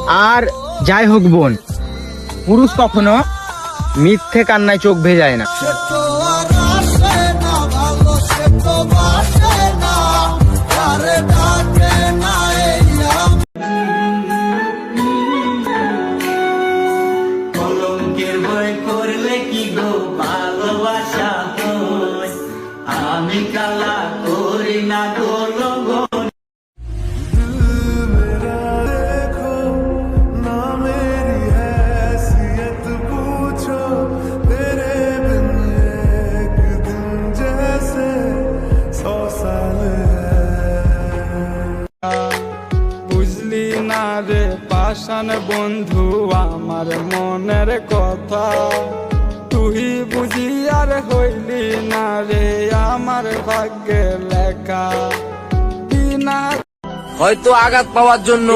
আর যাই হোক বোন, পুরুষ কখনো মিথ্যে কান্নায় চোখ ভেজায় না। আমি কালা করি না বুঝলি না রে পাষাণ বন্ধু আমার মনের কথা, তুই বুঝি আর হইলি না রে আমার ভাগ্যে লেখা। হয়তো আঘাত পাওয়ার জন্য